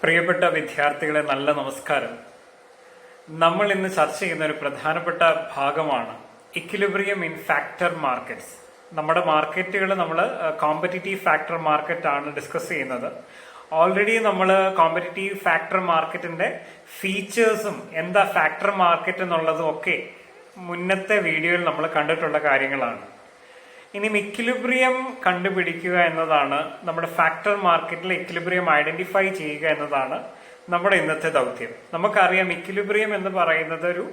പ്രിയപ്പെട്ട വിദ്യാർത്ഥികളെ നല്ല നമസ്കാരം. നമ്മൾ ഇന്ന് ചർച്ച ചെയ്യുന്ന ഒരു പ്രധാനപ്പെട്ട ഭാഗമാണ് ഇക്വിലിബ്രിയം ഇൻ ഫാക്ടർ മാർക്കറ്റ്സ്. നമ്മുടെ മാർക്കറ്റുകൾ നമ്മൾ കോമ്പറ്റിറ്റീവ് ഫാക്ടർ മാർക്കറ്റ് ആണ് ഡിസ്കസ് ചെയ്യുന്നത്. ഓൾറെഡി നമ്മൾ കോമ്പറ്റിറ്റീവ് ഫാക്ടർ മാർക്കറ്റിന്റെ ഫീച്ചേഴ്സും എന്താ ഫാക്ടർ മാർക്കറ്റ് എന്നുള്ളതും ഒക്കെ മുന്നത്തെ വീഡിയോയിൽ നമ്മൾ കണ്ടിട്ടുള്ള കാര്യങ്ങളാണ്. ഇനി ഇക്വിലിബ്രിയം കണ്ടുപിടിക്കുക എന്നതാണ് നമ്മുടെ ഫാക്ടർ മാർക്കറ്റിലെ ഇക്വിലിബ്രിയം ഐഡന്റിഫൈ ചെയ്യുക എന്നതാണ് നമ്മുടെ ഇന്നത്തെ ദൗത്യം. നമുക്കറിയാം ഇക്വിലിബ്രിയം എന്ന് പറയുന്നത് ഒരു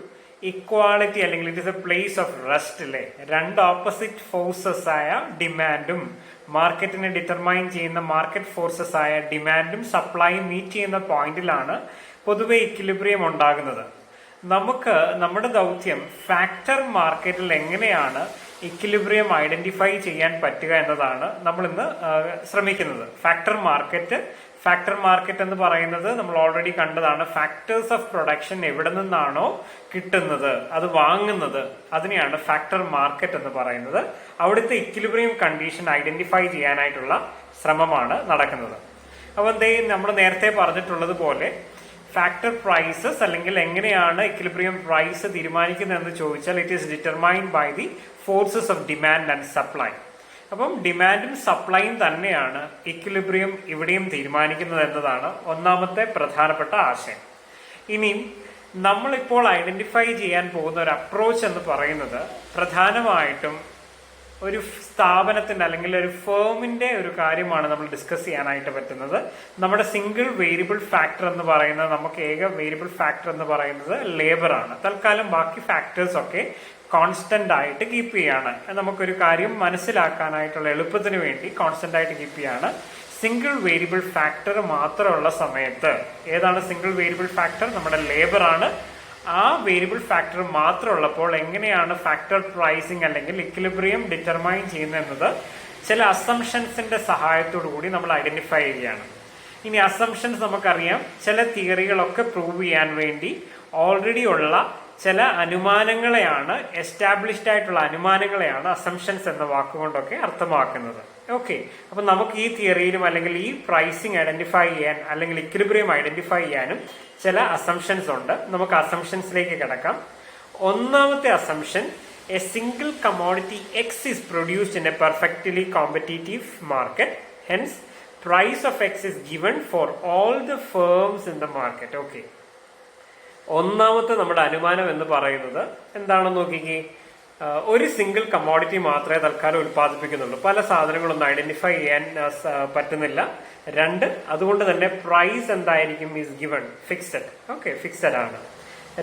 ഇക്വാളിറ്റി അല്ലെങ്കിൽ it is A place of rest അല്ലേ. രണ്ട് ഓപ്പോസിറ്റ് ഫോഴ്സസ് ആയ ഡിമാൻഡും മാർക്കറ്റിനെ ഡിറ്റർമൈൻ ചെയ്യുന്ന മാർക്കറ്റ് ഫോഴ്സസ് ആയ ഡിമാൻഡും സപ്ലൈയും മീറ്റ് ചെയ്യുന്ന പോയിന്റിലാണ് പൊതുവെ ഇക്വിലിബ്രിയം ഉണ്ടാകുന്നത്. നമുക്ക് നമ്മുടെ ദൗത്യം ഫാക്ടർ മാർക്കറ്റിൽ എങ്ങനെയാണ് ഇക്വിലിബ്രിയം ഐഡന്റിഫൈ ചെയ്യാൻ പറ്റുക എന്നതാണ് നമ്മൾ ഇന്ന് ശ്രമിക്കുന്നത്. ഫാക്ടർ മാർക്കറ്റ് എന്ന് പറയുന്നത് നമ്മൾ ഓൾറെഡി കണ്ടതാണ്. ഫാക്ടേഴ്സ് ഓഫ് പ്രൊഡക്ഷൻ എവിടെ നിന്നാണോ കിട്ടുന്നത് അത് വാങ്ങുന്നത് അതിനെയാണ് ഫാക്ടർ മാർക്കറ്റ് എന്ന് പറയുന്നത്. അവിടുത്തെ ഇക്വിലിബ്രിയം കണ്ടീഷൻ ഐഡന്റിഫൈ ചെയ്യാനായിട്ടുള്ള ശ്രമമാണ് നടക്കുന്നത്. അപ്പൊ നമ്മൾ നേരത്തെ പറഞ്ഞിട്ടുള്ളത് പോലെ ഫാക്ടർ പ്രൈസസ് അല്ലെങ്കിൽ എങ്ങനെയാണ് ഇക്വിലിബ്രിയം പ്രൈസ് തീരുമാനിക്കുന്നതെന്ന് ചോദിച്ചാൽ it is determined by the forces of demand and supply. അപ്പം ഡിമാൻഡും സപ്ലൈയും തന്നെയാണ് ഇക്വിലിബ്രിയം ഇവിടെയും തീരുമാനിക്കുന്നത് എന്നതാണ് ഒന്നാമത്തെ പ്രധാനപ്പെട്ട ആശയം. ഇനിയും നമ്മളിപ്പോൾ ഐഡന്റിഫൈ ചെയ്യാൻ പോകുന്ന ഒരു അപ്രോച്ച് എന്ന് പറയുന്നത് പ്രധാനമായിട്ടും ഒരു സ്ഥാപനത്തിന്റെ അല്ലെങ്കിൽ ഒരു ഫേമിന്റെ ഒരു കാര്യമാണ് നമ്മൾ ഡിസ്കസ് ചെയ്യാനായിട്ട് പറ്റുന്നത്. നമ്മുടെ സിംഗിൾ വേരിയബിൾ ഫാക്ടർ എന്ന് പറയുന്നത് നമുക്ക് ഏക വേരിയബിൾ ഫാക്ടർ എന്ന് പറയുന്നത് ലേബർ ആണ്. തൽക്കാലം ബാക്കി ഫാക്ടേഴ്സ് ഒക്കെ കോൺസ്റ്റന്റ് ആയിട്ട് കീപ്പ് ചെയ്യാണ്. നമുക്കൊരു കാര്യം മനസ്സിലാക്കാനായിട്ടുള്ള എളുപ്പത്തിന് വേണ്ടി കോൺസ്റ്റന്റ് ആയിട്ട് കീപ്പ് ചെയ്യാണ്. സിംഗിൾ വേരിയബിൾ ഫാക്ടർ മാത്രമുള്ള സമയത്ത് ഏതാണ് സിംഗിൾ വേരിയബിൾ ഫാക്ടർ? നമ്മുടെ ലേബർ ആണ്. ആ വേരിയബിൾ ഫാക്ടർ മാത്രമുള്ളപ്പോൾ എങ്ങനെയാണ് ഫാക്ടർ പ്രൈസിങ് അല്ലെങ്കിൽ ഇക്വിലിബ്രിയം ഡിറ്റർമൈൻ ചെയ്യുന്നത് ചില അസംഷൻസിന്റെ സഹായത്തോടു കൂടി നമ്മൾ ഐഡന്റിഫൈ ചെയ്യുകയാണ്. ഇനി അസംഷൻസ് നമുക്കറിയാം, ചില തിയറികളൊക്കെ പ്രൂവ് ചെയ്യാൻ വേണ്ടി ഓൾറെഡി ഉള്ള ചില അനുമാനങ്ങളെയാണ്, എസ്റ്റാബ്ലിഷ്ഡ് ആയിട്ടുള്ള അനുമാനങ്ങളെയാണ് അസംഷൻസ് എന്ന വാക്കുകൊണ്ടൊക്കെ അർത്ഥമാക്കുന്നത്. ഓക്കെ, അപ്പൊ നമുക്ക് ഈ തിയറിയിലും അല്ലെങ്കിൽ ഈ പ്രൈസിങ് ഐഡന്റിഫൈ ചെയ്യാൻ അല്ലെങ്കിൽ ഇക്വിലിബ്രിയം ഐഡന്റിഫൈ ചെയ്യാനും ചില അസംഷൻസ് ഉണ്ട്. നമുക്ക് അസംഷൻസിലേക്ക് കിടക്കാം. ഒന്നാമത്തെ assumption, a single commodity X is produced in a perfectly competitive market, hence price of X is given for all the firms in the market. Okay, ഒന്നാമത്തെ നമ്മുടെ അനുമാനം എന്ന് പറയുന്നത് എന്താണെന്ന് നോക്കിക്കേ. ഒരു സിംഗിൾ കമോഡിറ്റി മാത്രമേ തൽക്കാലം ഉത്പാദിപ്പിക്കുന്നുള്ളൂ. പല സാധനങ്ങളൊന്നും ഐഡന്റിഫൈ ചെയ്യാൻ പറ്റുന്നില്ല. രണ്ട്, അതുകൊണ്ട് തന്നെ പ്രൈസ് എന്തായിരിക്കും? Is given, fixed. Okay, fixed ആണ്.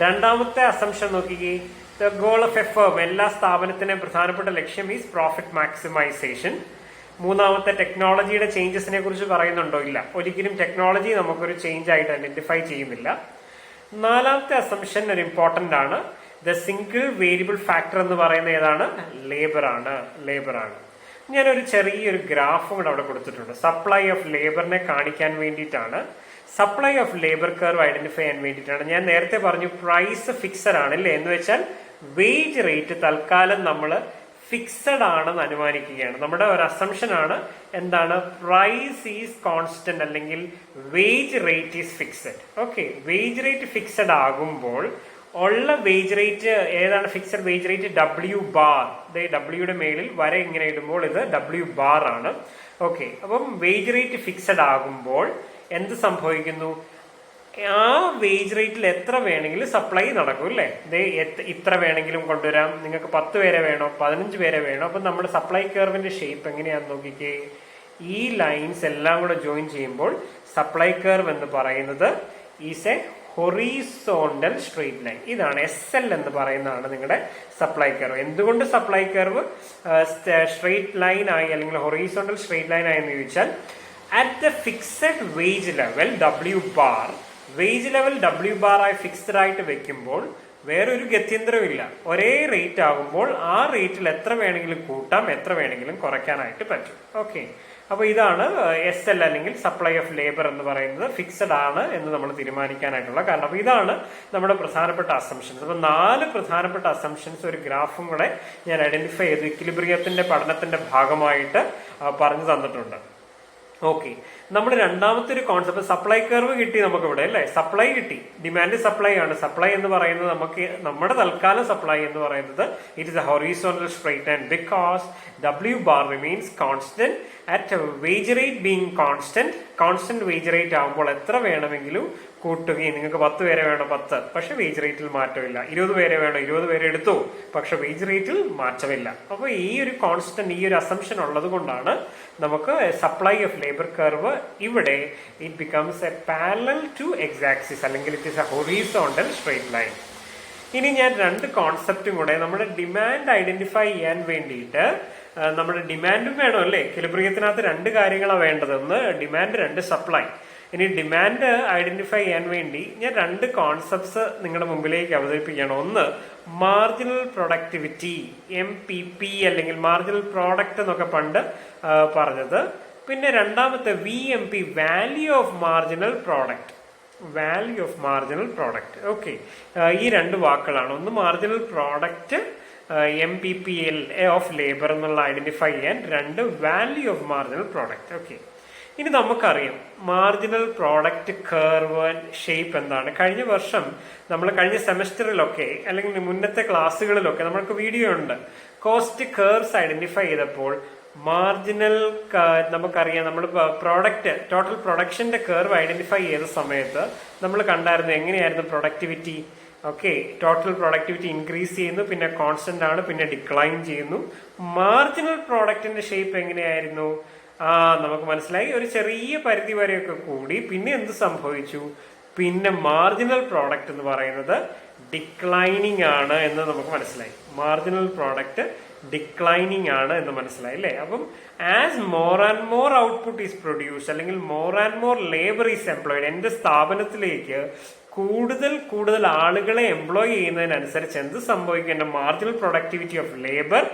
രണ്ടാമത്തെ അസംഷൻ നോക്കിക്കേ, the goal of A firm, എല്ലാ സ്ഥാപനത്തിന്റെയും പ്രധാനപ്പെട്ട ലക്ഷ്യം ഈസ് പ്രോഫിറ്റ് മാക്സിമൈസേഷൻ. മൂന്നാമത്തെ, ടെക്നോളജിയുടെ ചേഞ്ചസിനെ കുറിച്ച് പറയുന്നുണ്ടോ? ഇല്ല, ഒരിക്കലും ടെക്നോളജി നമുക്കൊരു ചേഞ്ച് ആയിട്ട് ഐഡന്റിഫൈ ചെയ്യുന്നില്ല. നാലാമത്തെ അസംഷൻ ഒരു ഇമ്പോർട്ടന്റ് ആണ്. ദ സിംഗിൾ വേരിയബിൾ ഫാക്ടർ എന്ന് പറയുന്ന ഏതാണ്? ലേബർ ആണ്. ഞാനൊരു ചെറിയൊരു ഗ്രാഫും കൂടെ അവിടെ കൊടുത്തിട്ടുണ്ട്. സപ്ലൈ ഓഫ് ലേബറിനെ കാണിക്കാൻ വേണ്ടിയിട്ടാണ്. Supply of labour curve identify ചെയ്യാൻ വേണ്ടിയിട്ടാണ്. ഞാൻ നേരത്തെ പറഞ്ഞു പ്രൈസ് ഫിക്സഡ് ആണ് അല്ലേ, എന്ന് വെച്ചാൽ വേജ് റേറ്റ് തൽക്കാലം നമ്മൾ ഫിക്സഡ് ആണെന്ന് അനുമാനിക്കുകയാണ്. നമ്മുടെ ഒരു അസംഷൻ ആണ് എന്താണ്? പ്രൈസ് ഈസ് കോൺസ്റ്റന്റ് അല്ലെങ്കിൽ wage rate is fixed. Okay, wage rate fixed ആകുമ്പോൾ ഉള്ള വേജ് റേറ്റ് ഏതാണ്? Fixed wage rate W bar. ഡബ്ല്യൂയുടെ മേളിൽ വര ഇങ്ങനെ ഇടുമ്പോൾ ഇത് ഡബ്ല്യു ബാർ ആണ്. ഓക്കെ, അപ്പം വേജ് റേറ്റ് ഫിക്സഡ് ആകുമ്പോൾ എന്ത് സംഭവിക്കുന്നു? ആ വേജ് റേറ്റിൽ എത്ര വേണമെങ്കിലും സപ്ലൈ നടക്കും അല്ലേ. ഇത്ര വേണമെങ്കിലും കൊണ്ടുവരാം. നിങ്ങൾക്ക് 10 പേരെ വേണോ, 15 പേരെ വേണോ? അപ്പൊ നമ്മുടെ സപ്ലൈ കർവിന്റെ ഷേപ്പ് എങ്ങനെയാന്ന് നോക്കിക്കേ. ഈ ലൈൻസ് എല്ലാം കൂടെ ജോയിൻ ചെയ്യുമ്പോൾ സപ്ലൈ കർവ് എന്ന് പറയുന്നത് is A horizontal straight line. ഇതാണ് SL എന്ന് പറയുന്നതാണ് നിങ്ങളുടെ സപ്ലൈ കർവ്. എന്തുകൊണ്ട് സപ്ലൈ കർവ് സ്ട്രെയിറ്റ് ലൈൻ ആയി അല്ലെങ്കിൽ ഹൊറീസോണ്ടൽ സ്ട്രെയിറ്റ് ലൈൻ ആയി എന്ന് ചോദിച്ചാൽ at the fixed wage level W bar, wage level W bar ആയി ഫിക്സ്ഡ് ആയിട്ട് വെക്കുമ്പോൾ വേറൊരു ഗത്യന്തരവും ഇല്ല. ഒരേ റേറ്റ് ആകുമ്പോൾ ആ റേറ്റിൽ എത്ര വേണമെങ്കിലും കൂട്ടാം, എത്ര വേണമെങ്കിലും കുറയ്ക്കാനായിട്ട് പറ്റും. ഓക്കെ, അപ്പൊ ഇതാണ് SL അല്ലെങ്കിൽ സപ്ലൈ ഓഫ് ലേബർ എന്ന് പറയുന്നത് ഫിക്സഡ് ആണ് എന്ന് നമ്മൾ തീരുമാനിക്കാനായിട്ടുള്ള കാരണം. അപ്പൊ ഇതാണ് നമ്മുടെ പ്രധാനപ്പെട്ട അസംഷൻസ്. അപ്പൊ 4 പ്രധാനപ്പെട്ട അസംഷൻസ് ഒരു ഗ്രാഫും കൂടെ ഞാൻ ഐഡന്റിഫൈ ചെയ്തു ഇക്വിലിബ്രിയത്തിന്റെ പഠനത്തിന്റെ ഭാഗമായിട്ട് പറഞ്ഞു തന്നിട്ടുണ്ട്. ഓക്കെ, നമ്മൾ രണ്ടാമത്തെ ഒരു കോൺസെപ്റ്റ് സപ്ലൈ കർവ് കിട്ടി നമുക്ക് ഇവിടെ അല്ലേ, സപ്ലൈ കിട്ടി, ഡിമാൻഡ് സപ്ലൈ ആണ്. സപ്ലൈ എന്ന് പറയുന്നത് നമുക്ക് നമ്മുടെ തൽക്കാലം സപ്ലൈ എന്ന് പറയുന്നത് it is a horizontal straight and because W bar remains constant at wage rate being constant wage rate ആകുമ്പോൾ എത്ര വേണമെങ്കിലും കൂട്ടുകയും, നിങ്ങൾക്ക് 10 പേരെ വേണം 10, പക്ഷെ വേജ് റേറ്റിൽ മാറ്റമില്ല. 20 പേരെ വേണം 20 പേരെ എടുത്തു, പക്ഷെ വേജ് റേറ്റിൽ മാറ്റമില്ല. അപ്പോൾ ഈ ഒരു കോൺസ്റ്റന്റ്, ഈ ഒരു അസംഷൻ ഉള്ളത് കൊണ്ടാണ് നമുക്ക് സപ്ലൈ ഓഫ് ലേബർ കർവ് ഇവിടെ it becomes a parallel to X axis, അല്ലെങ്കിൽ it is a horizontal straight line. ഇനി ഞാൻ രണ്ട് കോൺസെപ്റ്റും കൂടെ നമ്മുടെ ഡിമാൻഡ് ഐഡന്റിഫൈ ചെയ്യാൻ വേണ്ടിയിട്ട്, നമ്മുടെ ഡിമാൻഡും വേണം അല്ലേ, എക്വിലിബ്രിയത്തിനകത്ത് രണ്ട് കാര്യങ്ങളാണ് വേണ്ടത്, ഒന്ന് ഡിമാൻഡ്, രണ്ട് സപ്ലൈ. ഇനി ഡിമാൻഡ് ഐഡന്റിഫൈ ചെയ്യാൻ വേണ്ടി ഞാൻ രണ്ട് കോൺസെപ്റ്റ്സ് നിങ്ങളുടെ മുമ്പിലേക്ക് അവതരിപ്പിക്കുകയാണ്. ഒന്ന് മാർജിനൽ പ്രൊഡക്ടിവിറ്റി, MPP അല്ലെങ്കിൽ മാർജിനൽ പ്രോഡക്റ്റ് എന്നൊക്കെ പണ്ട് പറഞ്ഞത്. പിന്നെ രണ്ടാമത്തെ VMP, value of marginal product, value of marginal product. Okay, ഈ രണ്ട് വാക്കുകളാണ്. ഒന്ന് marginal product MPPL of labour എന്നുള്ള ഐഡന്റിഫൈ ചെയ്യാൻ, രണ്ട് value of marginal product. Okay, ഇനി നമുക്കറിയാം മാർജിനൽ പ്രോഡക്റ്റ് കർവ് ഷേപ്പ് എന്താണ്. കഴിഞ്ഞ വർഷം നമ്മൾ കഴിഞ്ഞ സെമസ്റ്ററിലൊക്കെ അല്ലെങ്കിൽ മുന്നത്തെ ക്ലാസ്സുകളിലൊക്കെ നമ്മൾക്ക് വീഡിയോ ഉണ്ട്. കോസ്റ്റ് കർവ്സ് ഐഡന്റിഫൈ ചെയ്തപ്പോൾ മാർജിനൽ, നമുക്കറിയാം നമ്മൾ പ്രോഡക്റ്റ് ടോട്ടൽ പ്രൊഡക്ഷന്റെ കർവ് ഐഡന്റിഫൈ ചെയ്ത സമയത്ത് നമ്മൾ കണ്ടായിരുന്നു എങ്ങനെയായിരുന്നു productivity. Okay, total productivity increase ചെയ്യുന്നു, പിന്നെ കോൺസ്റ്റന്റ് ആണ്, പിന്നെ ഡിക്ലൈൻ ചെയ്യുന്നു. മാർജിനൽ പ്രോഡക്റ്റിന്റെ ഷേപ്പ് എങ്ങനെയായിരുന്നു? നമുക്ക് മനസ്സിലായി, ഒരു ചെറിയ പരിധി വരെയൊക്കെ കൂടി. പിന്നെ എന്ത് സംഭവിച്ചു? പിന്നെ മാർജിനൽ പ്രോഡക്റ്റ് എന്ന് പറയുന്നത് ഡിക്ലൈനിങ് ആണ് എന്ന് നമുക്ക് മനസ്സിലായി. മാർജിനൽ പ്രോഡക്റ്റ് ഡിക്ലൈനിങ് ആണ് എന്ന് മനസ്സിലായി അല്ലേ. അപ്പം as more and more output is produce, അല്ലെങ്കിൽ more and more labour is employed, എന്റെ സ്ഥാപനത്തിലേക്ക് കൂടുതൽ ആളുകളെ എംപ്ലോയ് ചെയ്യുന്നതിനനുസരിച്ച് എന്ത് സംഭവിക്കും? എന്റെ marginal productivity of labour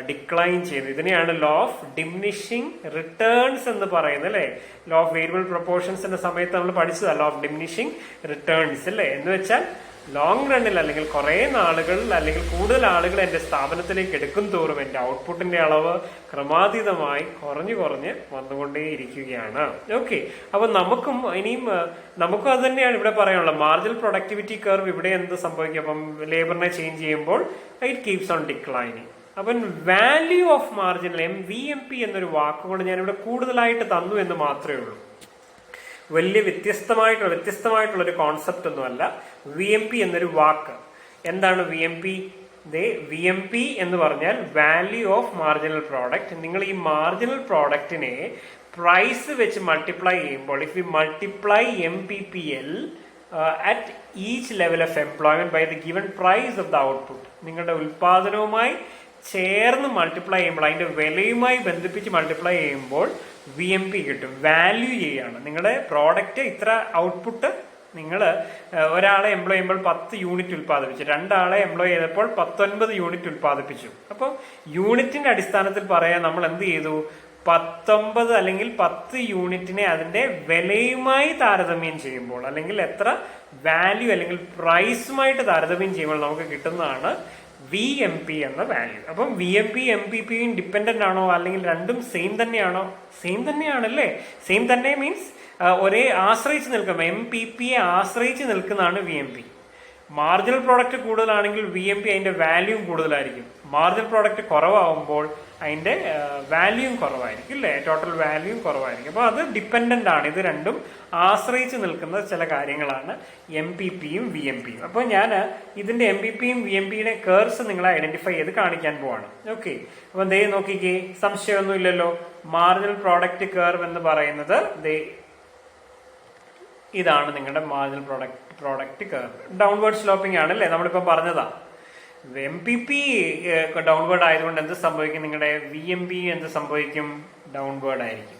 decline ചെയ്യുന്നു. ഇതിനെയാണ് ലോ ഓഫ് ഡിമിനിഷിങ് റിട്ടേൺസ് എന്ന് പറയുന്നത് അല്ലെ. ലോ ഓഫ് വേരിയബിൾ പ്രൊപ്പോർഷൻസിന്റെ സമയത്ത് നമ്മൾ പഠിച്ചതാണ് ലോ ഓഫ് ഡിമിനിഷിങ് റിട്ടേൺസ് അല്ലെ. എന്ന് വെച്ചാൽ ലോങ് റണ്ണിൽ അല്ലെങ്കിൽ കുറെ നാളുകളിൽ അല്ലെങ്കിൽ കൂടുതൽ ആളുകൾ എന്റെ സ്ഥാപനത്തിലേക്ക് എടുക്കും തോറും എന്റെ ഔട്ട്പുട്ടിന്റെ അളവ് ക്രമാതീതമായി കുറഞ്ഞു വന്നുകൊണ്ടേയിരിക്കുകയാണ്. ഓക്കെ, അപ്പൊ നമുക്കും അത് തന്നെയാണ് ഇവിടെ പറയാനുള്ളത്. മാർജിനൽ പ്രൊഡക്ടിവിറ്റി കർവ് ഇവിടെ എന്ത് സംഭവിക്കും? അപ്പം ലേബറിനെ ചേഞ്ച് ചെയ്യുമ്പോൾ ഇറ്റ് കീപ്സ് ഓൺ ഡിക്ലൈനിങ്. അപ്പം വാല്യൂ ഓഫ് മാർജിനൽ VMP എന്നൊരു വാക്കുകൊണ്ട് ഞാനിവിടെ കൂടുതലായിട്ട് തന്നു എന്ന് മാത്രമേ ഉള്ളൂ. വലിയ വ്യത്യസ്തമായിട്ടുള്ള ഒരു കോൺസെപ്റ്റ് ഒന്നുമല്ല VMP എന്നൊരു വാക്ക്. എന്താണ് VMP? VMP എന്ന് പറഞ്ഞാൽ വാല്യൂ ഓഫ് മാർജിനൽ പ്രോഡക്റ്റ്. നിങ്ങൾ ഈ മാർജിനൽ പ്രോഡക്റ്റിനെ പ്രൈസ് വെച്ച് മൾട്ടിപ്ലൈ ചെയ്യുമ്പോൾ, if you multiply MPPL at each level of employment by the given price of the output, നിങ്ങളുടെ ഉൽപാദനവുമായി ചേർന്ന് മൾട്ടിപ്ലൈ ചെയ്യുമ്പോൾ, അതിന്റെ വിലയുമായി ബന്ധിപ്പിച്ച് മൾട്ടിപ്ലൈ ചെയ്യുമ്പോൾ VMP കിട്ടും. വാല്യൂ ചെയ്യാണ് നിങ്ങളുടെ പ്രോഡക്റ്റ്. ഇത്ര ഔട്ട്പുട്ട് നിങ്ങൾ ഒരാളെ എംപ്ലോയ് ചെയ്യുമ്പോൾ 10 യൂണിറ്റ് ഉൽപ്പാദിപ്പിച്ചു, രണ്ടാളെ എംപ്ലോയ് ചെയ്തപ്പോൾ 19 യൂണിറ്റ് ഉൽപ്പാദിപ്പിച്ചു. അപ്പോൾ യൂണിറ്റിന്റെ അടിസ്ഥാനത്തിൽ പറയാൻ നമ്മൾ എന്ത് ചെയ്തു? 19 അല്ലെങ്കിൽ 10 യൂണിറ്റിനെ അതിന്റെ വിലയുമായി താരതമ്യം ചെയ്യുമ്പോൾ, അല്ലെങ്കിൽ എത്ര വാല്യൂ അല്ലെങ്കിൽ പ്രൈസുമായിട്ട് താരതമ്യം ചെയ്യുമ്പോൾ നമുക്ക് കിട്ടുന്നതാണ് VMP എന്ന വാല്യൂ. അപ്പം VMP MPPയും ഡിപ്പെൻഡന്റ് ആണോ, അല്ലെങ്കിൽ രണ്ടും സെയിം തന്നെയാണോ? സെയിം തന്നെയാണല്ലേ. സെയിം തന്നെ മീൻസ് ഒരേ ആശ്രയിച്ച് നിൽക്കും. MPPയെ ആശ്രയിച്ച് നിൽക്കുന്നതാണ് VMP. മാർജിനൽ പ്രോഡക്റ്റ് കൂടുതലാണെങ്കിൽ VMP അതിന്റെ വാല്യൂം കൂടുതലായിരിക്കും. മാർജിനൽ പ്രോഡക്റ്റ് കുറവാകുമ്പോൾ അതിന്റെ വാല്യൂം കുറവായിരിക്കും അല്ലേ, ടോട്ടൽ വാല്യൂം കുറവായിരിക്കും. അപ്പോൾ അത് ഡിപ്പെൻഡന്റ് ആണ്. ഇത് രണ്ടും ആശ്രയിച്ച് നിൽക്കുന്ന ചില കാര്യങ്ങളാണ് MPPയും VMPയും. അപ്പോൾ ഞാൻ ഇതിന്റെ MPPയും VMPയുടെ കേർവ്സ് നിങ്ങളെ ഐഡന്റിഫൈ ചെയ്ത് കാണിക്കാൻ പോവാണ്. ഓക്കെ, അപ്പൊ ദേ നോക്കിക്കേ, സംശയമൊന്നും ഇല്ലല്ലോ. മാർജിനൽ പ്രോഡക്റ്റ് കേർവ് എന്ന് പറയുന്നത് ഇതാണ് നിങ്ങളുടെ marginal product curve. Downward sloping ആണല്ലേ, നമ്മളിപ്പോ പറഞ്ഞതാ. MPP ഡൗൺവേർഡ് ആയതുകൊണ്ട് എന്ത് സംഭവിക്കും? നിങ്ങളുടെ VMP എന്ത് സംഭവിക്കും? ഡൗൺവേർഡ് ആയിരിക്കും.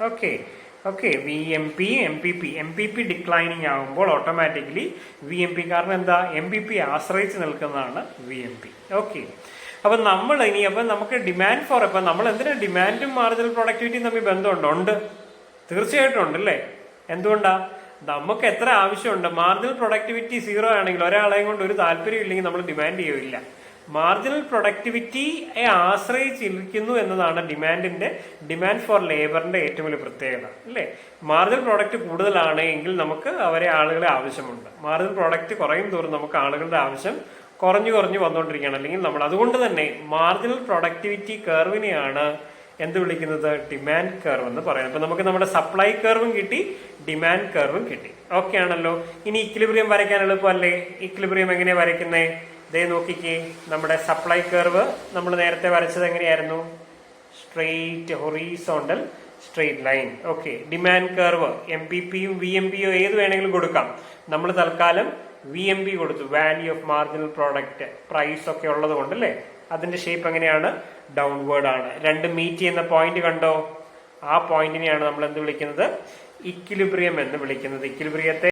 ഓക്കെ MPP ഡിക്ലൈനിങ് ആകുമ്പോൾ ഓട്ടോമാറ്റിക്കലി VMP, കാരണം എന്താ? MPP ആശ്രയിച്ച് നിൽക്കുന്നതാണ് VMP. ഓക്കെ, അപ്പൊ നമ്മൾ നമുക്ക് ഡിമാൻഡ് ഫോർ, അപ്പൊ നമ്മൾ എന്തിനാ ഡിമാൻഡും മാർജിനൽ പ്രൊഡക്ടിവിറ്റിയും തമ്മിൽ ബന്ധമുണ്ടോ? ഉണ്ട്, തീർച്ചയായിട്ടും ഉണ്ട് അല്ലേ. എന്തുകൊണ്ടാ? നമുക്ക് എത്ര ആവശ്യമുണ്ട്? മാർജിനൽ പ്രൊഡക്ടിവിറ്റി 0 ആണെങ്കിൽ ഒരാളെയും കൊണ്ട് ഒരു താല്പര്യം ഇല്ലെങ്കിൽ നമ്മൾ ഡിമാൻഡ് ചെയ്യില്ല. മാർജിനൽ പ്രൊഡക്ടിവിറ്റിയെ ആശ്രയിച്ചിരിക്കുന്നു എന്നതാണ് ഡിമാൻഡ് ഫോർ ലേബറിന്റെ ഏറ്റവും വലിയ പ്രത്യേകത അല്ലേ. മാർജിനൽ പ്രോഡക്റ്റ് കൂടുതലാണ് എങ്കിൽ നമുക്ക് ആളുകളെ ആവശ്യമുണ്ട്. മാർജിനൽ പ്രോഡക്റ്റ് കുറയും തോറും നമുക്ക് ആളുകളുടെ ആവശ്യം കുറഞ്ഞു വന്നുകൊണ്ടിരിക്കുകയാണ്. അല്ലെങ്കിൽ നമ്മൾ അതുകൊണ്ട് തന്നെ മാർജിനൽ പ്രൊഡക്ടിവിറ്റി കർവിനെയാണ് എന്ത് വിളിക്കുന്നത്, ഡിമാൻഡ് കർവ് എന്ന് പറയുന്നത്. അപ്പൊ നമുക്ക് നമ്മുടെ സപ്ലൈ കർവും കിട്ടി, ഡിമാൻഡ് കർവും കിട്ടി. ഓക്കെ ആണല്ലോ. ഇനി ഇക്വിലിബ്രിയം വരയ്ക്കാൻ എളുപ്പമല്ലേ? ഇക്വിലിബ്രിയം എങ്ങനെയാ വരയ്ക്കുന്നേ? ദേ നോക്കിക്കേ, നമ്മുടെ സപ്ലൈ കർവ് നമ്മൾ നേരത്തെ വരച്ചത് എങ്ങനെയായിരുന്നു? Straight horizontal straight line. Okay. Demand curve MPPയും VMPയോ ഏത് വേണമെങ്കിലും കൊടുക്കാം. നമ്മൾ തൽക്കാലം VMP കൊടുത്തു, value of marginal product, price ഒക്കെ ഉള്ളത് കൊണ്ട് അല്ലേ. അതിന്റെ ഷേപ്പ് എങ്ങനെയാണ്? ഡൗൺവേർഡ് ആണ്. രണ്ട് മീറ്റ് ചെയ്യുന്ന പോയിന്റ് കണ്ടോ? ആ പോയിന്റിനെയാണ് നമ്മൾ എന്ത് വിളിക്കുന്നത്? ഇക്വിലിബ്രിയം എന്ന് വിളിക്കുന്നത്. ഇക്വിലിബ്രിയത്തെ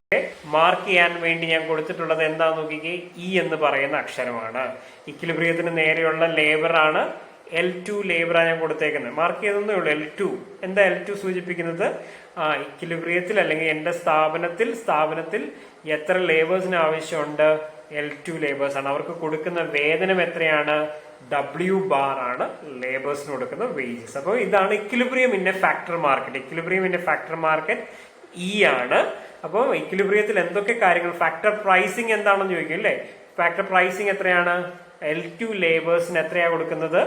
മാർക്ക് ചെയ്യാൻ വേണ്ടി ഞാൻ കൊടുത്തിട്ടുള്ളത് എന്താന്ന് നോക്കിക്കേ, ഇ എന്ന് പറയുന്ന അക്ഷരമാണ്. ഇക്വിലിബ്രിയത്തിന് നേരെയുള്ള ലേബർ ആണ് L2 ലേബറാണ് ഞാൻ കൊടുത്തേക്കുന്നത്. മാർക്ക് ചെയ്തേ ഉള്ളൂ L2. എന്താ L2 സൂചിപ്പിക്കുന്നത്? ഇക്വിലിബ്രിയത്തിൽ അല്ലെങ്കിൽ എന്റെ സ്ഥാപനത്തിൽ എത്ര ലേബേഴ്സിന് ആവശ്യമുണ്ട്? L2 ലേബേഴ്സ് ആണ്. അവർക്ക് കൊടുക്കുന്ന വേതനം എത്രയാണ്? W ബാർ ആണ് ലേബേഴ്സിന് കൊടുക്കുന്ന വേജസ്. അപ്പോൾ ഇതാണ് equilibrium in A factor market. Equilibrium in A factor market E ആണ്. അപ്പോൾ ഇക്വിലിബ്രിയത്തിൽ എന്തൊക്കെ കാര്യങ്ങൾ, ഫാക്ടർ പ്രൈസിങ് എന്താണെന്ന് ചോദിക്കും അല്ലേ. ഫാക്ടർ പ്രൈസിങ് എത്രയാണ്? L2 ലേബേഴ്സിന് എത്രയാ കൊടുക്കുന്നത്?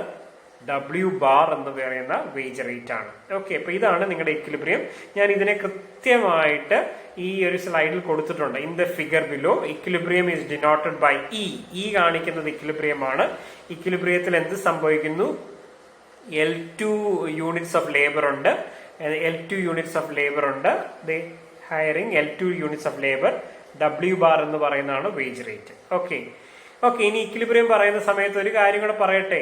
W ബാർ എന്ന് പറയുന്ന വേജ് റേറ്റ് ആണ്. ഓക്കെ. അപ്പൊ ഇതാണ് നിങ്ങളുടെ ഇക്വിലിബ്രിയം. ഞാൻ ഇതിനെ കൃത്യമായിട്ട് ഈ ഒരു സ്ലൈഡിൽ കൊടുത്തിട്ടുണ്ട്. In the figure below equilibrium is denoted by E. E കാണിക്കുന്നത് ഇക്വിലിബ്രിയം ആണ്. ഇക്വിലിബ്രിയത്തിൽ എന്ത് സംഭവിക്കുന്നു? L2 യൂണിറ്റ്സ് ഓഫ് ലേബർ ഉണ്ട്. Hiring L2 units of labour. W bar എന്ന് പറയുന്നതാണ് വേജ് റേറ്റ്. ഓക്കെ. ഇനി ഇക്വിലിബ്രിയം പറയുന്ന സമയത്ത് ഒരു കാര്യം കൂടെ പറയട്ടെ.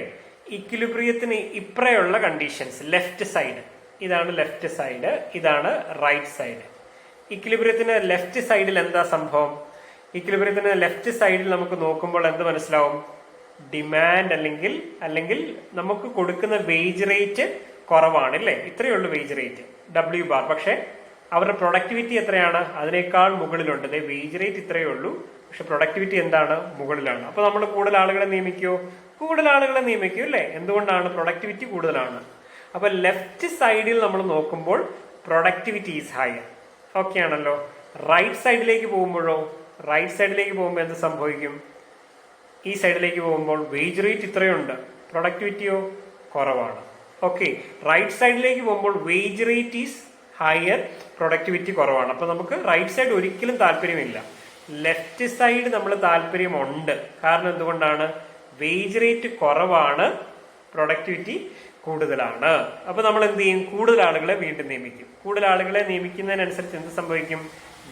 ഇക്വിലിബ്രിയത്തിന് ഇപ്പറയുള്ള കണ്ടീഷൻസ്, ലെഫ്റ്റ് സൈഡ്, ഇതാണ് ലെഫ്റ്റ് സൈഡ്, ഇതാണ് റൈറ്റ് സൈഡ്. ഇക്വിലിബ്രിയത്തിന് ലെഫ്റ്റ് സൈഡിൽ എന്താ സംഭവം? ഇക്വിലിബ്രിയത്തിന് ലെഫ്റ്റ് സൈഡിൽ നമുക്ക് നോക്കുമ്പോൾ എന്ത് മനസ്സിലാവും? ഡിമാൻഡ് അല്ലെങ്കിൽ നമുക്ക് കൊടുക്കുന്ന വേജ് റേറ്റ് കുറവാണ് അല്ലേ. ഇത്രയേ ഉള്ളൂ വേജ് റേറ്റ് W ബാർ. പക്ഷെ അവരുടെ പ്രൊഡക്ടിവിറ്റി എത്രയാണ്? അതിനേക്കാൾ മുകളിലുണ്ട്. വേജ് റേറ്റ് ഇത്രയേ ഉള്ളൂ, പക്ഷെ പ്രൊഡക്ടിവിറ്റി എന്താണ്? മുകളിലാണ്. അപ്പൊ നമ്മൾ കൂടുതൽ ആളുകളെ നിയമിക്കും അല്ലേ. എന്തുകൊണ്ടാണ്? പ്രൊഡക്ടിവിറ്റി കൂടുതലാണ്. അപ്പൊ ലെഫ്റ്റ് സൈഡിൽ നമ്മൾ നോക്കുമ്പോൾ പ്രൊഡക്ടിവിറ്റി ഈസ് ഹയർ. ഓക്കെ ആണല്ലോ. റൈറ്റ് സൈഡിലേക്ക് പോകുമ്പോൾ എന്ത് സംഭവിക്കും? ഈ സൈഡിലേക്ക് പോകുമ്പോൾ വേജ് റേറ്റ് ഇത്രയുണ്ട്, പ്രൊഡക്ടിവിറ്റിയോ കുറവാണ്. ഓക്കെ. റൈറ്റ് സൈഡിലേക്ക് പോകുമ്പോൾ wage rate is higher, productivity കുറവാണ്. അപ്പൊ നമുക്ക് റൈറ്റ് സൈഡ് ഒരിക്കലും താല്പര്യമില്ല. ലെഫ്റ്റ് സൈഡ് നമ്മൾ താല്പര്യമുണ്ട്. കാരണം എന്തുകൊണ്ടാണ്? വേജ് റേറ്റ് കുറവാണ്, പ്രൊഡക്ടിവിറ്റി കൂടുതലാണ്. അപ്പൊ നമ്മൾ എന്ത് ചെയ്യും? കൂടുതൽ ആളുകളെ വീണ്ടും നിയമിക്കും. കൂടുതൽ ആളുകളെ നിയമിക്കുന്നതിനനുസരിച്ച് എന്ത് സംഭവിക്കും?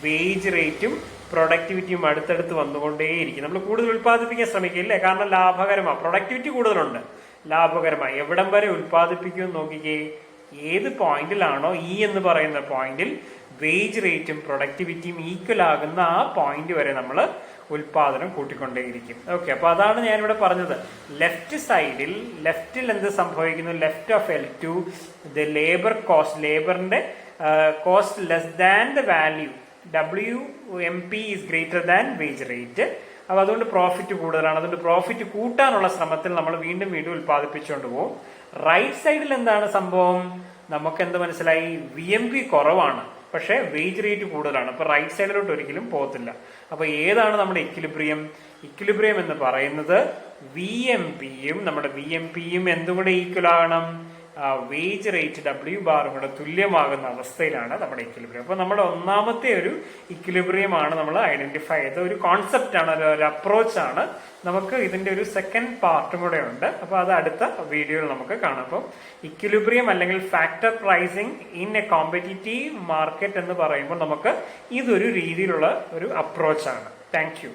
വേജ് റേറ്റും പ്രൊഡക്ടിവിറ്റിയും അടുത്തടുത്ത് വന്നുകൊണ്ടേയിരിക്കും. നമ്മൾ കൂടുതൽ ഉത്പാദിപ്പിക്കാൻ ശ്രമിക്കും അല്ലേ. കാരണം ലാഭകരമാണ്, പ്രൊഡക്ടിവിറ്റി കൂടുതലുണ്ട്, ലാഭകരമായി. എവിടം വരെ ഉത്പാദിപ്പിക്കും നോക്കിക്കേ. ഏത് പോയിന്റിലാണോ ഇ എന്ന് പറയുന്ന പോയിന്റിൽ വേജ് റേറ്റും പ്രൊഡക്ടിവിറ്റിയും ഈക്വൽ ആകുന്ന ആ പോയിന്റ് വരെ നമ്മൾ ഉൽപാദനം കൂട്ടിക്കൊണ്ടേയിരിക്കും. ഓക്കെ. അപ്പൊ അതാണ് ഞാനിവിടെ പറഞ്ഞത്. ലെഫ്റ്റിൽ എന്ത് സംഭവിക്കുന്നു? ലെഫ്റ്റ് ഓഫ് L2 ദ ലേബറിന്റെ cost less than the value WMP is greater than wage rate. അപ്പൊ അതുകൊണ്ട് പ്രോഫിറ്റ് കൂടുതലാണ്. അതുകൊണ്ട് പ്രോഫിറ്റ് കൂട്ടാനുള്ള ശ്രമത്തിൽ നമ്മൾ വീണ്ടും ഉൽപ്പാദിപ്പിച്ചുകൊണ്ട് പോകും. റൈറ്റ് സൈഡിൽ എന്താണ് സംഭവം? നമുക്ക് എന്ത് മനസ്സിലായി? VMP കുറവാണ്, പക്ഷെ വേജ് റേറ്റ് കൂടുതലാണ്. അപ്പൊ റൈറ്റ് സൈഡിലോട്ട് ഒരിക്കലും പോകത്തില്ല. അപ്പൊ ഏതാണ് നമ്മുടെ ഇക്വിലിബ്രിയം എന്ന് പറയുന്നത്? നമ്മുടെ VMPയും എന്തും കൂടെ ഈക്വൽ ആകണം? വേജ് റേറ്റ് W ബാറും കൂടെ തുല്യമാകുന്ന അവസ്ഥയിലാണ് നമ്മുടെ ഇക്വിലിബ്രിയം. അപ്പൊ നമ്മുടെ ഒന്നാമത്തെ ഒരു ഇക്വിലിബ്രിയം ആണ് നമ്മൾ ഐഡന്റിഫൈ ചെയ്ത ഒരു കോൺസെപ്റ്റ് ആണ്, ഒരു അപ്രോച്ച് ആണ്. നമുക്ക് ഇതിന്റെ ഒരു സെക്കൻഡ് പാർട്ടും കൂടെ ഉണ്ട്. അപ്പൊ അത് അടുത്ത വീഡിയോയിൽ നമുക്ക് കാണാം. അപ്പം ഇക്വിലിബ്രിയം അല്ലെങ്കിൽ factor pricing in A competitive market എന്ന് പറയുമ്പോൾ നമുക്ക് ഇതൊരു രീതിയിലുള്ള ഒരു അപ്രോച്ച് ആണ്. Thank you.